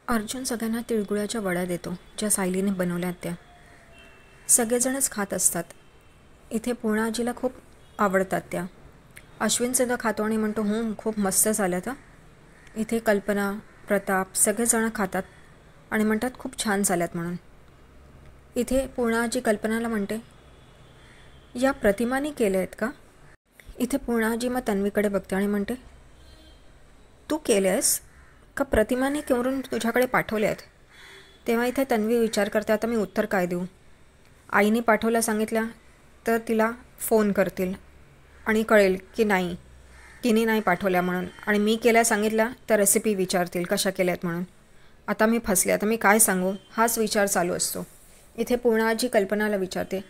अर्जुन सगळ्यांना तिळगुळाच्या वड्या देतो, ज्या सायलीने बनवल्यात त्या. सगळेजणच खात असतात. इथे पूर्णाजीला खूप आवडतात त्या. अश्विनसुद्धा खातो आणि म्हणतो खूप मस्त झालं तर. इथे कल्पना, प्रताप सगळेजण खातात आणि म्हणतात खूप छान झाल्यात म्हणून. इथे पूर्णाजी कल्पनाला म्हणते, या प्रतिमाने केले आहेत का? इथे पूर्णाजी मग तन्वीकडे बघते आणि म्हणते, तू केले आहेस का प्रतिमाने करून तुझ्याकडे पाठवले आहेत? तेव्हा इथे तन्वी विचार करते, आता मी उत्तर काय देऊ. आईने पाठवल्या सांगितल्या तर तिला फोन करतील आणि कळेल की नाही, तिने नाही पाठवल्या म्हणून. आणि मी केल्या सांगितल्या तर रेसिपी विचारतील कशा केल्यात म्हणून. आता मी फसले, आता मी काय सांगू, हाच विचार चालू असतो. इथे पूर्णाजी कल्पनाला विचारते,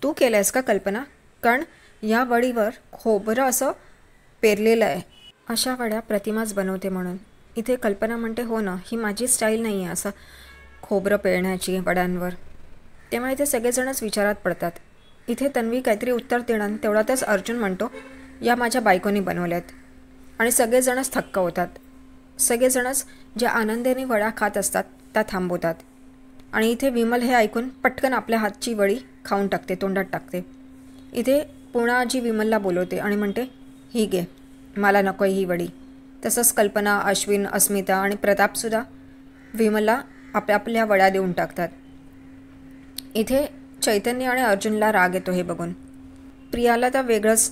तू केलं आहेस का कल्पना? कारण या वडीवर खोबरं असं पेरलेलं आहे, अशा वड्या प्रतिमाच बनवते म्हणून. इथे कल्पना म्हणते, हो ना, ही माझी स्टाईल नाही आहे असं खोबरं पेरण्याची वड्यांवर. तेव्हा इथे सगळेजणच विचारात पडतात. इथे तन्वी काहीतरी उत्तर देणार, तेवढ्यातच अर्जुन म्हणतो, या माझ्या बायकोनी बनवल्यात. आणि सगळेजणच थक्क होतात. सगळेजणच ज्या आनंदाने वड्या खात असतात त्या थांबवतात. आणि इथे विमल हे ऐकून पटकन आपल्या हातची वडी खाऊन टाकते, तोंडात टाकते. इथे पूर्णाजी विमलला बोलवते आणि म्हणते, ही घे, मला नको ही वडी. तसंच कल्पना, अश्विन, अस्मिता आणि प्रतापसुद्धा विमलला आपल्या वड्या देऊन टाकतात. इथे चैतन्य आणि अर्जुनला राग येतो हे बघून. प्रियाला तर वेगळंच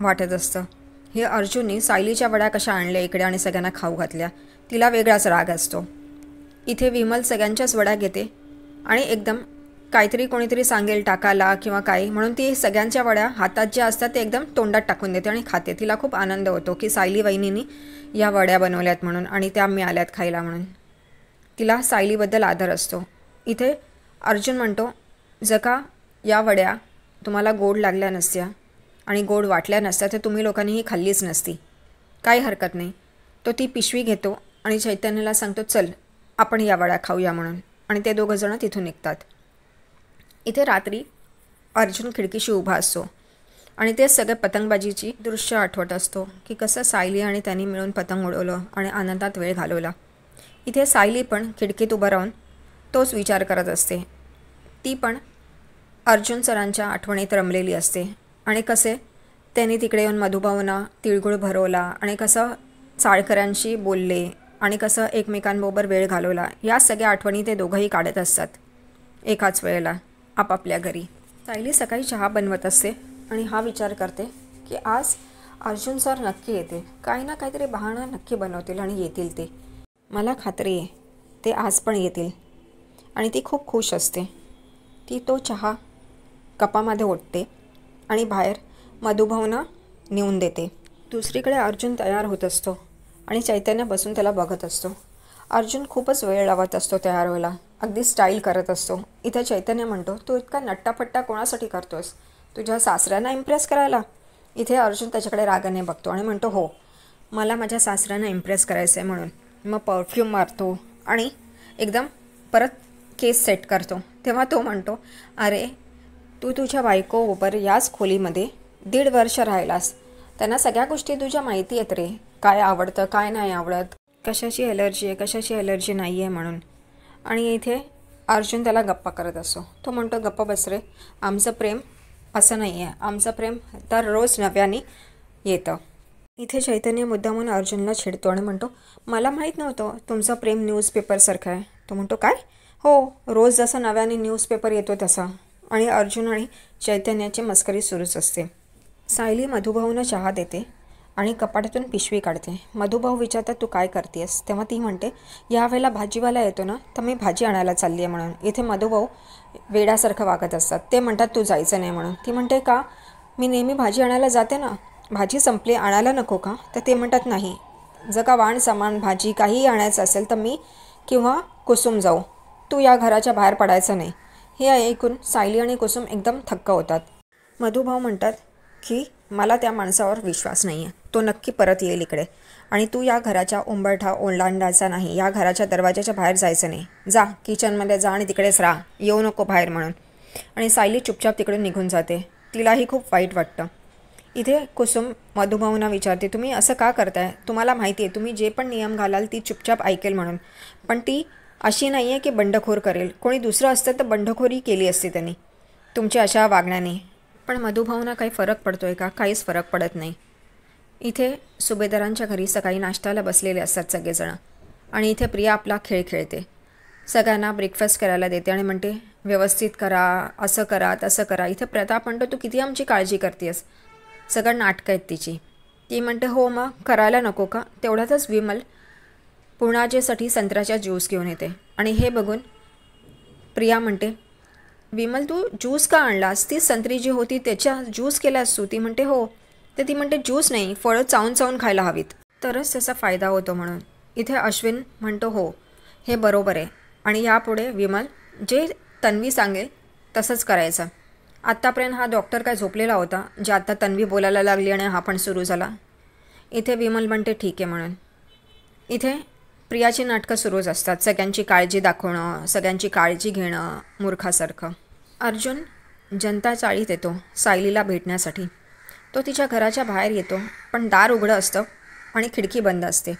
वाटत असतं. हे अर्जुनने सायलीच्या वड्या कशा आणल्या इकडे आणि सगळ्यांना खाऊ घातल्या, तिला वेगळाच राग असतो. इथे विमल सगळ्यांच्याच वड्या घेते आणि एकदम काहीतरी कोणीतरी सांगेल टाकायला किंवा काही म्हणून ती सगळ्यांच्या वड्या हातात ज्या असतात ते एकदम तोंडात टाकून देते आणि खाते. तिला खूप आनंद होतो की सायली वहिनींनी या वड्या बनवल्यात म्हणून आणि त्या मिळाल्यात खायला म्हणून. तिला सायलीबद्दल आदर असतो. इथे अर्जुन म्हणतो, जर का या वड्या तुम्हाला गोड लागल्या नसत्या आणि गोड वाटल्या नसत्या तर तुम्ही लोकांनी ही खाल्लीच नसती, काही हरकत नाही. तो ती पिशवी घेतो आणि चैतन्याला सांगतो, चल आपण या वड्या खाऊया म्हणून. आणि ते दोघंजणं तिथून निघतात. इथे रात्री अर्जुन खिडकीशी उभा असतो आणि ते सगळे पतंगबाजीची दृश्य आठवत असतो की कसं सायली आणि त्यांनी मिळून पतंग उडवलं आणि आनंदात वेळ घालवला. इथे सायली पण खिडकीत उभं राहून तोच विचार करत असते. ती पण अर्जुन सरांच्या आठवणीत रमलेली असते आणि कसे त्यांनी तिकडे येऊन मधुभावना तिळगुळ भरवला आणि कसं चाळकऱ्यांशी बोलले आणि कसं एकमेकांबरोबर वेळ घालवला, या सगळ्या आठवणी ते दोघंही काढत असतात एकाच वेळेला आपापल्या घरी. सायली सकाळी चहा बनवत असते आणि हा विचार करते की आज अर्जुन सर नक्की येते, काही ना काहीतरी बहाणा नक्की बनवतील आणि येतील ते. मला खात्री आहे ते आज पण येतील. आणि ती खूप खुश असते. ती तो चहा कपामध्ये ओतते आणि बाहेर मधुभावना नेऊन देते. दुसरीकडे अर्जुन तयार होत असतो आणि चैतन्य बसून त्याला बघत असतो. अर्जुन खूपच वेळ लावत असतो तयार व्हायला, अगदी स्टाईल करत असतो. इथे चैतन्य म्हणतो, तू इतका नट्टापट्टा कोणासाठी करतोस, तुझ्या सासऱ्यांना इम्प्रेस करायला? इथे अर्जुन त्याच्याकडे रागाने बघतो आणि म्हणतो, हो, मला माझ्या सासऱ्यांना इम्प्रेस करायचं आहे म्हणून. मग परफ्यूम मारतो आणि एकदम परत केस सेट करतो. तेव्हा तो म्हणतो, अरे तू तुझ्या बायकोबरोबर याच खोलीमध्ये 1.5 वर्ष राहिलास, त्यांना सगळ्या गोष्टी तुझ्या माहिती आहेत रे, काय आवडतं काय नाही आवडत, कशाची ॲलर्जी आहे कशाची ॲलर्जी नाही आहे म्हणून. आणि इथे अर्जुन त्याला गप्पा करत असतो. तो म्हणतो, गप्पा बस रे, आमचं प्रेम असं नाही आहे, आमचं प्रेम तर रोज नव्याने येतं. इथे चैतन्य मुद्दामून अर्जुनला छेडतो आणि म्हणतो, मला माहीत नव्हतं तुमचं प्रेम न्यूजपेपरसारखं आहे. तो म्हणतो, काय? हो, रोज जसा नव्याने न्यूजपेपर येतो तसा. आणि अर्जुन आणि चैतन्याची मस्करी सुरूच असते. सायली मधुभाऊंना चहा देते आणि कपाटातून पिशवी काढते. मधुभाऊ विचारतात, तू काय करतेस? तेव्हा ती म्हणते, यावेळेला भाजीवाला येतो ना, तर मी भाजी आणायला चालली आहे म्हणून. इथे मधुभाऊ वेड्यासारखं वागत असतात. ते म्हणतात, तू जायचं नाही म्हणून. ती म्हणते, का? मी नेहमी भाजी आणायला जाते ना, भाजी संपली, आणायला नको का? तर ते म्हणतात, नाही, जर का वाण सामान भाजी काहीही आणायचं असेल तर मी किंवा कुसुम जाऊ, तू या घराच्या बाहेर पडायचं नाही. हे ऐकून सायली आणि कुसुम एकदम थक्क होतात. मधुभाऊ म्हणतात की मला त्या माणसावर विश्वास नाही आहे, तो नक्की परत येईल इकडे आणि तू या घराच्या उंबरठा ओलांडायचा नाही, या घराच्या दरवाजाच्या बाहेर जायचं नाही, जा किचनमध्ये जा आणि तिकडेच राहा, येऊ नको बाहेर म्हणून. आणि सायली चुपचाप तिकडे निघून जाते. तिलाही खूप वाईट वाटतं. इथे कुसुम मधुभाऊंना विचारते, तुम्ही असं का करताय? तुम्हाला माहिती आहे तुम्ही जे पण नियम घालाल ती चुपचाप ऐकेल म्हणून, पण ती अशी नाही आहे की बंडखोर करेल. कोणी दुसरं असतं तर बंडखोरी केली असती त्यांनी तुमच्या अशा वागण्याने. पण मधुभाऊंना काही फरक पडतोय का? काहीच फरक पडत नाही. इथे सुभेदारांच्या घरी सकाळी नाश्त्याला बसलेले असतात सगळेजण आणि इथे प्रिया आपला खेळ खेळते. सगळ्यांना ब्रेकफास्ट करायला देते आणि म्हणते व्यवस्थित करा, असं करा, तसं करा. इथे प्रताप म्हणतो तू किती आमची काळजी करतेस, सगळं नाटकं आहेत तिची. ती म्हणते हो मग करायला नको का? तेवढ्यातच विमल पूर्णाजेसाठी संत्र्याच्या ज्यूस घेऊन येते आणि हे बघून प्रिया म्हणते विमल तू ज्यूस का आणलास? ती संत्री जी होती त्याच्या ज्यूस केलास तू? ती म्हणते हो. तर ती म्हणते ज्यूस नाही, फळं चावून चावून खायला हवीत तरच त्याचा फायदा होतो म्हणून. इथे अश्विन म्हणतो हो हे बरोबर आहे आणि यापुढे विमल जे तन्वी सांगेल तसंच करायचं. आत्तापर्यंत हा डॉक्टर काय झोपलेला होता जे आत्ता तन्वी बोलायला लागली आणि हा पण सुरू झाला. इथे विमल म्हणते ठीक आहे म्हणून. इथे प्रियाची नाटकं सुरूच असतात, सगळ्यांची काळजी दाखवणं, सगळ्यांची काळजी घेणं मूर्खासारखं. अर्जुन जनता चाळीत येतो सायलीला भेटण्यासाठी. तो तिच्या घराच्या बाहेर येतो पण दार उघडं असतं आणि खिडकी बंद असते.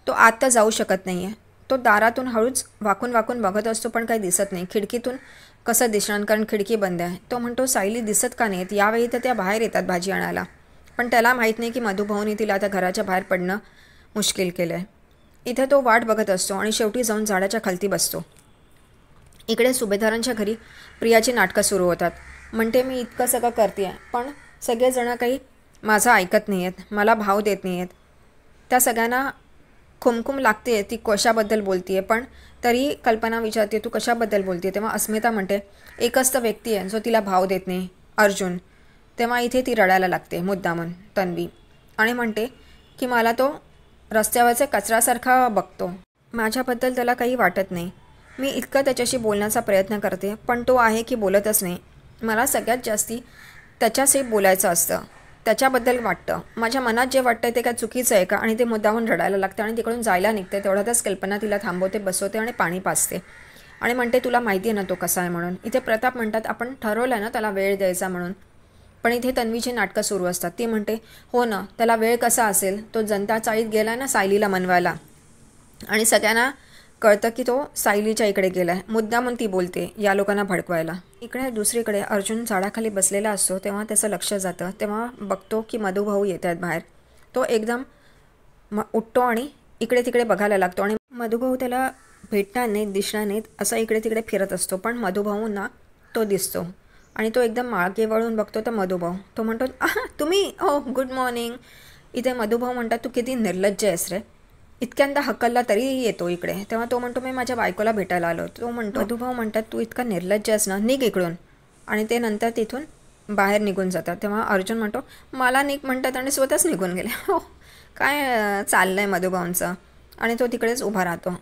तो आत तर जाऊ शकत नाही आहे. तो दारातून हळूच वाकून वाकून बघत असतो पण काही दिसत नाही. खिडकीतून कसं दिसणार कारण खिडकी बंद आहे. तो म्हणतो सायली दिसत का नाहीत? यावेळी तर त्या बाहेर येतात भाजी आणायला. पण त्याला माहीत नाही की मधुभाऊनी तिला आता घराच्या बाहेर पडणं मुश्किल केलं आहे. इथे तो वाट बघत असतो आणि शेवटी जाऊन झाडाच्या खालती बसतो. इकडे सुभेदारांच्या घरी प्रियाची नाटकं सुरू होतात. म्हणते मी इतकं सगळं करते आहे पण सगळेजणं काही माझं ऐकत नाही आहेत, मला भाव देत नाही आहेत. त्या सगळ्यांना खुमखुम लागते ती कशाबद्दल बोलते आहे. पण तरी कल्पना विचारते तू कशाबद्दल बोलते आहे? तेव्हा अस्मिता म्हणते एकच तर व्यक्ती आहे जो तिला भाव देत नाही, अर्जुन. तेव्हा इथे ती रडायला लागते मुद्दामून तन्वी आणि म्हणते की मला तो रस्त्यावरचा कचरासारखा बघतो, माझ्याबद्दल त्याला काही वाटत नाही. मी इतकं त्याच्याशी बोलण्याचा प्रयत्न करते पण तो आहे की बोलतच नाही. मला सगळ्यात जास्ती त्याच्याशी बोलायचं असतं, त्याच्याबद्दल वाटतं. माझ्या मनात जे वाटतं ते काय चुकीचं आहे का? आणि ते मुद्दामून रडायला लागते आणि तिकडून जायला निघते. तेवढ्यातच कल्पना तिला थांबवते, बसवते आणि पाणी पाजते आणि म्हणते तुला माहिती आहे ना तो कसा आहे म्हणून. इथे प्रताप म्हणतात आपण ठरवलं आहे ना त्याला वेळ द्यायचा म्हणून. पण इथे तन्वीची नाटकं सुरू असतात. ती म्हणते हो ना त्याला वेळ कसा असेल, तो जनता चाळीत गेला आहे ना सायलीला मनवायला आणि सगळ्यांना कळतं की तो सायलीच्या इकडे गेला आहे. मुद्दामून ती बोलते या लोकांना भडकवायला. इकडे दुसरीकडे अर्जुन झाडाखाली बसलेला असतो तेव्हा त्याचं लक्ष जातं. तेव्हा बघतो की मधुभाऊ येत आहेत बाहेर. तो एकदम उठतो आणि इकडे तिकडे बघायला लागतो आणि मधुभाऊ त्याला भेटणार नाहीत, दिसणार नाहीत असं इकडे तिकडे फिरत असतो. पण मधुभाऊंना तो दिसतो आणि तो एकदम मागे वळून बघतो तर मधुभाऊ. तो म्हणतो तुम्ही हो गुड मॉर्निंग. इथे मधुभाऊ म्हणतात तू किती निर्लज्ज आहेस रे, इतक्यांदा हकलला तरीही येतो इकडे. तेव्हा तो म्हणतो मी माझ्या बायकोला भेटायला आलो. तो म्हणतो मधुभाऊ म्हणतात तू इतका निर्लज्ज आहेस ना, निघ इकडून. आणि ते नंतर तिथून बाहेर निघून जातात. तेव्हा अर्जुन म्हणतो मला निघ म्हणतात आणि स्वतःच निघून गेले. हो काय चाललं आहे मधुभाऊंचं. आणि तो तिकडेच उभा राहतो.